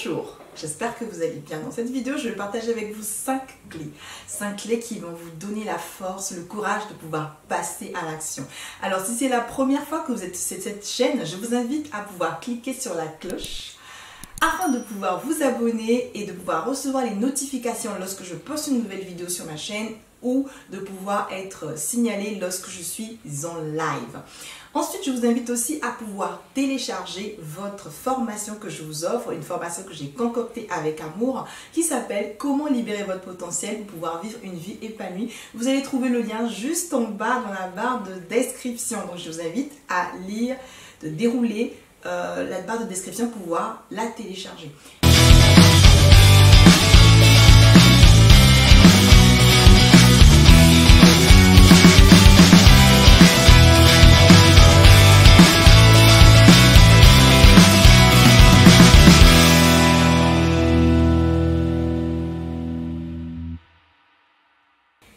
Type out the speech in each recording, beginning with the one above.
Bonjour, j'espère que vous allez bien. Dans cette vidéo, je vais partager avec vous 5 clés. 5 clés qui vont vous donner la force, le courage de pouvoir passer à l'action. Alors, si c'est la première fois que vous êtes sur cette chaîne, je vous invite à pouvoir cliquer sur la cloche afin de pouvoir vous abonner et de pouvoir recevoir les notifications lorsque je poste une nouvelle vidéo sur ma chaîne ou de pouvoir être signalé lorsque je suis en live. Ensuite, je vous invite aussi à pouvoir télécharger votre formation que je vous offre, une formation que j'ai concoctée avec amour qui s'appelle « Comment libérer votre potentiel pour pouvoir vivre une vie épanouie ». Vous allez trouver le lien juste en bas dans la barre de description. Donc, je vous invite à lire, de dérouler la barre de description pour pouvoir la télécharger.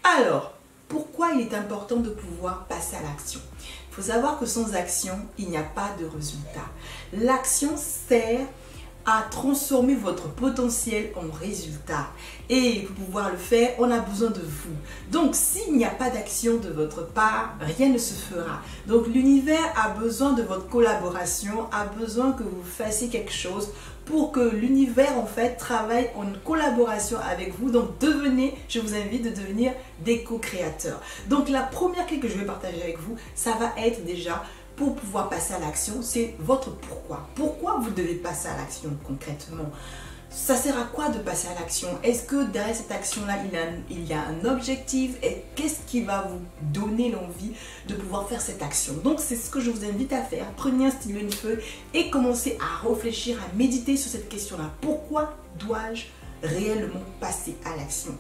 Alors, pourquoi il est important de pouvoir passer à l'action? Il faut savoir que sans action, il n'y a pas de résultat. L'action sert à transformer votre potentiel en résultat. Et pour pouvoir le faire, on a besoin de vous. Donc, s'il n'y a pas d'action de votre part, rien ne se fera. Donc, l'univers a besoin de votre collaboration, a besoin que vous fassiez quelque chose pour que l'univers, en fait, travaille en collaboration avec vous. Donc, je vous invite de devenir des co-créateurs. Donc, la première clé que je vais partager avec vous, ça va être déjà, pour pouvoir passer à l'action, c'est votre pourquoi. Pourquoi vous devez passer à l'action concrètement? Ça sert à quoi de passer à l'action? Est-ce que derrière cette action-là, il y a un objectif? Et qu'est-ce qui va vous donner l'envie de pouvoir faire cette action? Donc, c'est ce que je vous invite à faire. Prenez un stylo, une feuille et commencez à réfléchir, à méditer sur cette question-là. Pourquoi dois-je réellement passer à l'action?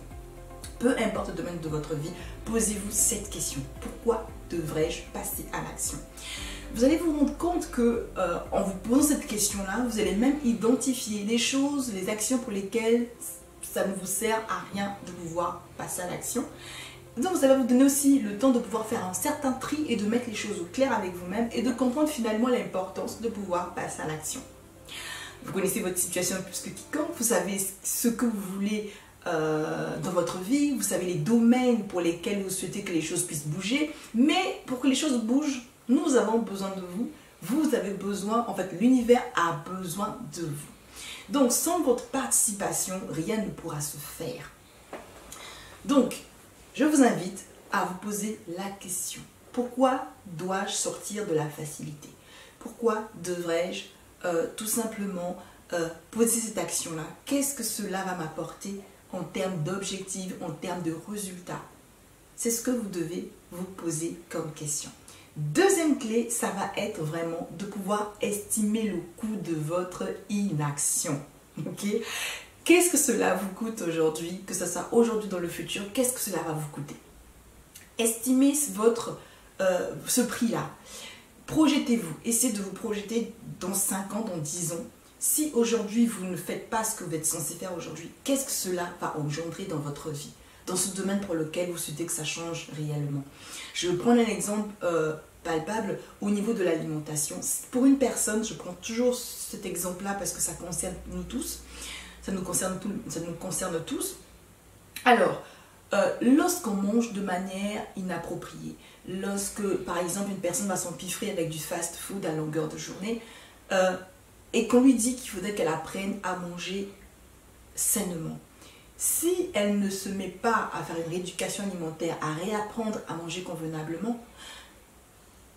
Peu importe le domaine de votre vie, posez-vous cette question. Pourquoi devrais-je passer à l'action? Vous allez vous rendre compte que en vous posant cette question-là, vous allez même identifier les choses, les actions pour lesquelles ça ne vous sert à rien de pouvoir passer à l'action. Donc, ça va vous donner aussi le temps de pouvoir faire un certain tri et de mettre les choses au clair avec vous-même et de comprendre finalement l'importance de pouvoir passer à l'action. Vous connaissez votre situation plus que quiconque, vous savez ce que vous voulez dans votre vie, vous savez les domaines pour lesquels vous souhaitez que les choses puissent bouger, mais pour que les choses bougent, nous avons besoin de vous, vous avez besoin, en fait l'univers a besoin de vous. Donc sans votre participation, rien ne pourra se faire. Donc, je vous invite à vous poser la question. Pourquoi dois-je sortir de la facilité? Pourquoi devrais-je tout simplement poser cette action-là? Qu'est-ce que cela va m'apporter en termes d'objectifs, en termes de résultats? C'est ce que vous devez vous poser comme question. Deuxième clé, ça va être vraiment de pouvoir estimer le coût de votre inaction. Okay? Qu'est-ce que cela vous coûte aujourd'hui, que ce soit aujourd'hui dans le futur, qu'est-ce que cela va vous coûter? Estimez ce prix-là. Projetez-vous, essayez de vous projeter dans 5 ans, dans 10 ans. Si aujourd'hui vous ne faites pas ce que vous êtes censé faire aujourd'hui, qu'est-ce que cela va engendrer dans votre vie, dans ce domaine pour lequel vous souhaitez que ça change réellement? Je vais prendre un exemple palpable au niveau de l'alimentation. Pour une personne, je prends toujours cet exemple-là parce que ça concerne nous tous, ça nous concerne tous. Alors, lorsqu'on mange de manière inappropriée, lorsque par exemple une personne va s'empiffrer avec du fast-food à longueur de journée, et qu'on lui dit qu'il faudrait qu'elle apprenne à manger sainement. Si elle ne se met pas à faire une rééducation alimentaire, à réapprendre à manger convenablement,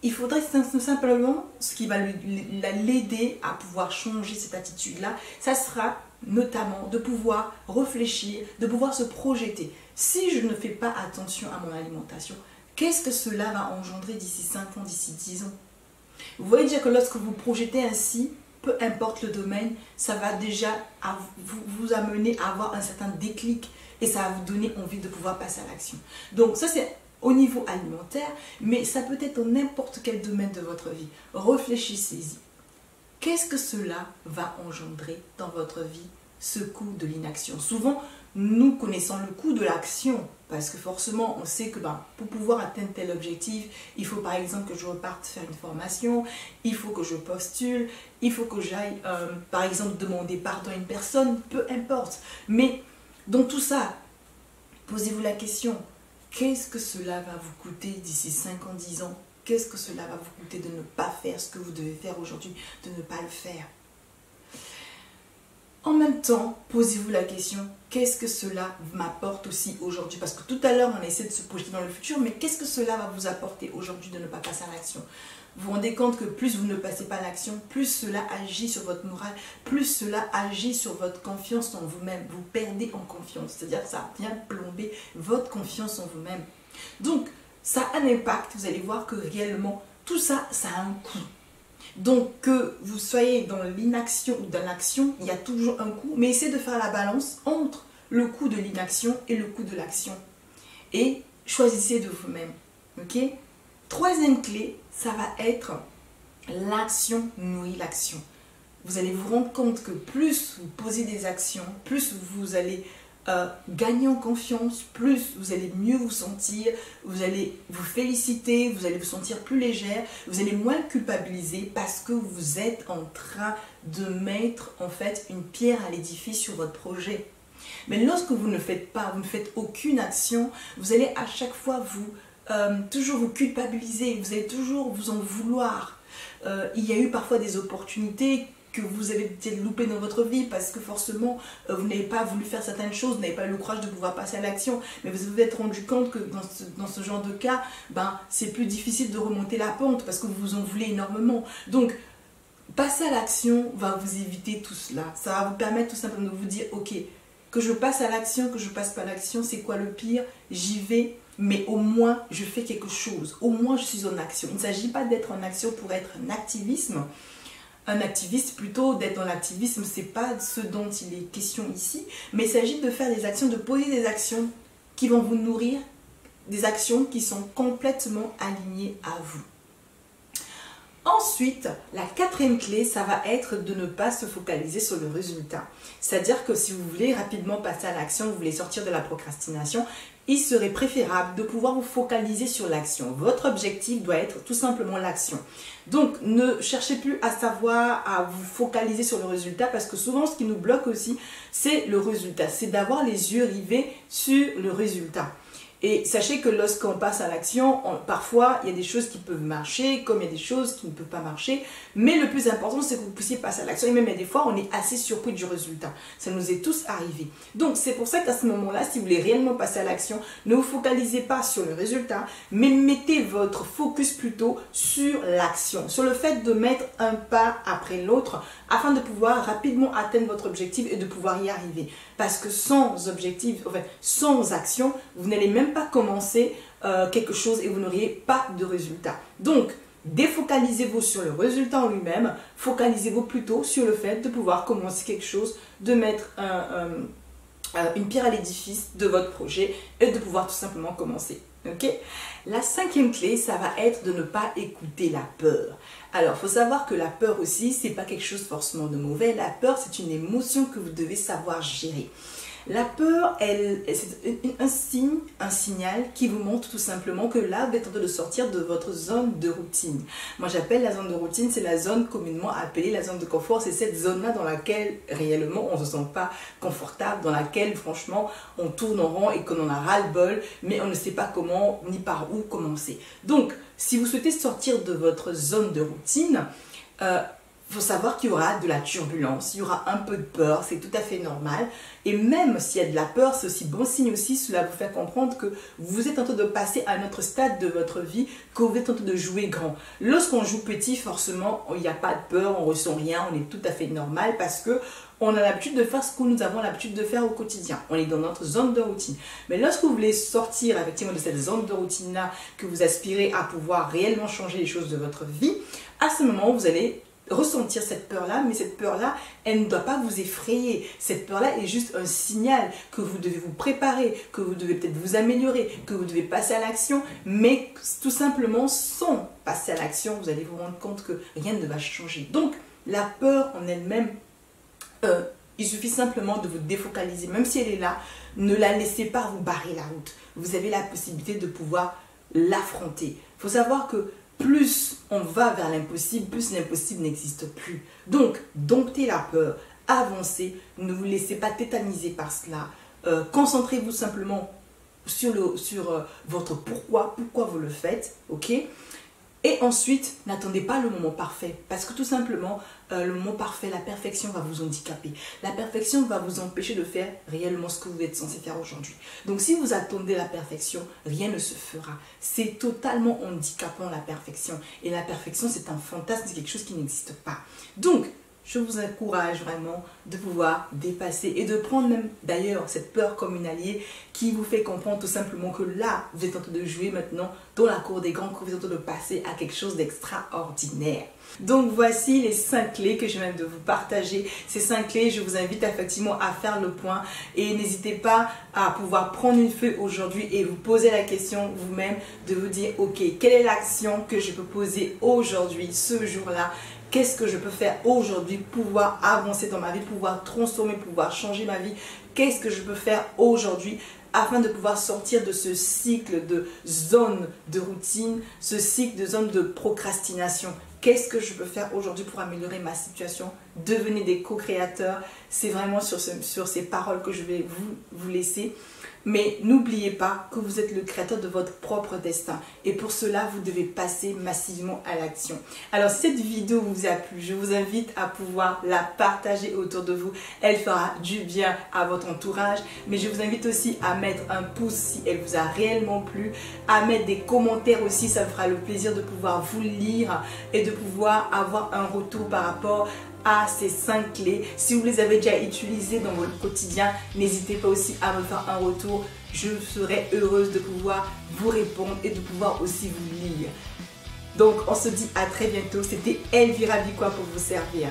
il faudrait simplement, ce qui va l'aider à pouvoir changer cette attitude-là, ça sera notamment de pouvoir réfléchir, de pouvoir se projeter. Si je ne fais pas attention à mon alimentation, qu'est-ce que cela va engendrer d'ici 5 ans, d'ici 10 ans? Vous voyez déjà que lorsque vous projetez ainsi, peu importe le domaine, ça va déjà vous amener à avoir un certain déclic et ça va vous donner envie de pouvoir passer à l'action. Donc ça c'est au niveau alimentaire, mais ça peut être dans n'importe quel domaine de votre vie. Réfléchissez-y. Qu'est-ce que cela va engendrer dans votre vie ce coût de l'inaction. Souvent, nous connaissons le coût de l'action parce que forcément, on sait que pour pouvoir atteindre tel objectif, il faut par exemple que je reparte faire une formation, il faut que je postule, il faut que j'aille par exemple demander pardon à une personne, peu importe. Mais dans tout ça, posez-vous la question, qu'est-ce que cela va vous coûter d'ici 5 ans, 10 ans? Qu'est-ce que cela va vous coûter de ne pas faire ce que vous devez faire aujourd'hui, de ne pas le faire? En même temps, posez-vous la question, qu'est-ce que cela m'apporte aussi aujourd'hui? Parce que tout à l'heure, on essaie de se projeter dans le futur, mais qu'est-ce que cela va vous apporter aujourd'hui de ne pas passer à l'action? Vous vous rendez compte que plus vous ne passez pas à l'action, plus cela agit sur votre morale, plus cela agit sur votre confiance en vous-même. Vous perdez en confiance, c'est-à-dire que ça vient plomber votre confiance en vous-même. Donc, ça a un impact, vous allez voir que réellement, tout ça, ça a un coût. Donc, que vous soyez dans l'inaction ou dans l'action, il y a toujours un coût. Mais essayez de faire la balance entre le coût de l'inaction et le coût de l'action. Et choisissez de vous-même. Ok? Troisième clé, ça va être l'action nourrit l'action. Vous allez vous rendre compte que plus vous posez des actions, plus vous allez gagner en confiance, plus vous allez mieux vous sentir, vous allez vous féliciter, vous allez vous sentir plus légère, vous allez moins culpabiliser parce que vous êtes en train de mettre en fait une pierre à l'édifice sur votre projet. Mais lorsque vous ne faites pas, vous ne faites aucune action, vous allez à chaque fois toujours vous culpabiliser, vous allez toujours vous en vouloir. Il y a eu parfois des opportunités que vous avez peut-être loupé dans votre vie parce que forcément vous n'avez pas voulu faire certaines choses, vous n'avez pas eu le courage de pouvoir passer à l'action, mais vous vous êtes rendu compte que dans ce genre de cas, c'est plus difficile de remonter la pente parce que vous vous en voulez énormément. Donc, passer à l'action va vous éviter tout cela. Ça va vous permettre tout simplement de vous dire, ok, que je passe à l'action, que je passe pas à l'action, c'est quoi le pire? J'y vais, mais au moins je fais quelque chose, au moins je suis en action. Il ne s'agit pas d'être en action pour être un activiste plutôt, d'être dans l'activisme, c'est pas ce dont il est question ici, mais il s'agit de faire des actions, de poser des actions qui vont vous nourrir, des actions qui sont complètement alignées à vous. Ensuite, la quatrième clé, ça va être de ne pas se focaliser sur le résultat. C'est-à-dire que si vous voulez rapidement passer à l'action, vous voulez sortir de la procrastination, il serait préférable de pouvoir vous focaliser sur l'action. Votre objectif doit être tout simplement l'action. Donc, ne cherchez plus à savoir, à vous focaliser sur le résultat parce que souvent, ce qui nous bloque aussi, c'est le résultat. C'est d'avoir les yeux rivés sur le résultat. Et sachez que lorsqu'on passe à l'action, parfois, il y a des choses qui peuvent marcher, comme il y a des choses qui ne peuvent pas marcher. Mais le plus important, c'est que vous puissiez passer à l'action. Et même des fois, on est assez surpris du résultat. Ça nous est tous arrivé. Donc, c'est pour ça qu'à ce moment-là, si vous voulez réellement passer à l'action, ne vous focalisez pas sur le résultat, mais mettez votre focus plutôt sur l'action, sur le fait de mettre un pas après l'autre, afin de pouvoir rapidement atteindre votre objectif et de pouvoir y arriver. Parce que sans objectif, enfin, sans action, vous n'allez même pas commencer quelque chose et vous n'auriez pas de résultat. Donc, défocalisez-vous sur le résultat en lui-même, focalisez-vous plutôt sur le fait de pouvoir commencer quelque chose, de mettre une pierre à l'édifice de votre projet et de pouvoir tout simplement commencer. Okay? La cinquième clé, ça va être de ne pas écouter la peur. Alors, il faut savoir que la peur aussi, c'est pas quelque chose forcément de mauvais. La peur, c'est une émotion que vous devez savoir gérer. La peur, c'est un signe, un signal qui vous montre tout simplement que là, vous êtes en train de sortir de votre zone de routine. Moi, j'appelle la zone de routine, c'est la zone communément appelée la zone de confort. C'est cette zone-là dans laquelle, réellement, on ne se sent pas confortable, dans laquelle, franchement, on tourne en rond et qu'on en a ras-le-bol, mais on ne sait pas comment ni par où commencer. Donc, si vous souhaitez sortir de votre zone de routine, il faut savoir qu'il y aura de la turbulence, il y aura un peu de peur, c'est tout à fait normal. Et même s'il y a de la peur, c'est aussi bon signe aussi, cela vous fait comprendre que vous êtes en train de passer à un autre stade de votre vie, que vous êtes en train de jouer grand. Lorsqu'on joue petit, forcément, il n'y a pas de peur, on ne ressent rien, on est tout à fait normal parce que on a l'habitude de faire ce que nous avons l'habitude de faire au quotidien. On est dans notre zone de routine. Mais lorsque vous voulez sortir effectivement de cette zone de routine-là, que vous aspirez à pouvoir réellement changer les choses de votre vie, à ce moment, vous allez ressentir cette peur-là, mais cette peur-là, elle ne doit pas vous effrayer. Cette peur-là est juste un signal que vous devez vous préparer, que vous devez peut-être vous améliorer, que vous devez passer à l'action, mais tout simplement, sans passer à l'action, vous allez vous rendre compte que rien ne va changer. Donc, la peur en elle-même Il suffit simplement de vous défocaliser. Même si elle est là, ne la laissez pas vous barrer la route. Vous avez la possibilité de pouvoir l'affronter. Il faut savoir que plus on va vers l'impossible, plus l'impossible n'existe plus. Donc, domptez la peur, avancez, ne vous laissez pas tétaniser par cela. Concentrez-vous simplement sur votre pourquoi vous le faites, ok? Et ensuite, n'attendez pas le moment parfait. Parce que tout simplement, le moment parfait, la perfection va vous handicaper. La perfection va vous empêcher de faire réellement ce que vous êtes censé faire aujourd'hui. Donc si vous attendez la perfection, rien ne se fera. C'est totalement handicapant la perfection. Et la perfection, c'est un fantasme, c'est quelque chose qui n'existe pas. Donc, je vous encourage vraiment de pouvoir dépasser et de prendre même d'ailleurs cette peur comme une alliée qui vous fait comprendre tout simplement que là, vous êtes en train de jouer maintenant dans la cour des grands, que vous êtes en train de passer à quelque chose d'extraordinaire. Donc voici les 5 clés que je viens de vous partager. Ces 5 clés, je vous invite effectivement à faire le point et n'hésitez pas à pouvoir prendre une feuille aujourd'hui et vous poser la question vous-même de vous dire ok, quelle est l'action que je peux poser aujourd'hui, ce jour-là? Qu'est-ce que je peux faire aujourd'hui pour pouvoir avancer dans ma vie, pouvoir transformer, pouvoir changer ma vie? Qu'est-ce que je peux faire aujourd'hui afin de pouvoir sortir de ce cycle de zone de routine, ce cycle de zone de procrastination? Qu'est-ce que je peux faire aujourd'hui pour améliorer ma situation? Devenez des co-créateurs. C'est vraiment sur ces paroles que je vais vous laisser. Mais n'oubliez pas que vous êtes le créateur de votre propre destin. Et pour cela, vous devez passer massivement à l'action. Alors, si cette vidéo vous a plu, je vous invite à pouvoir la partager autour de vous. Elle fera du bien à votre entourage. Mais je vous invite aussi à mettre un pouce si elle vous a réellement plu. À mettre des commentaires aussi, ça me fera le plaisir de pouvoir vous lire et de pouvoir avoir un retour par rapport à ces 5 clés. Si vous les avez déjà utilisées dans votre quotidien, n'hésitez pas aussi à me faire un retour. Je serai heureuse de pouvoir vous répondre et de pouvoir aussi vous lire. Donc, on se dit à très bientôt. C'était Elvira Bikoua pour vous servir.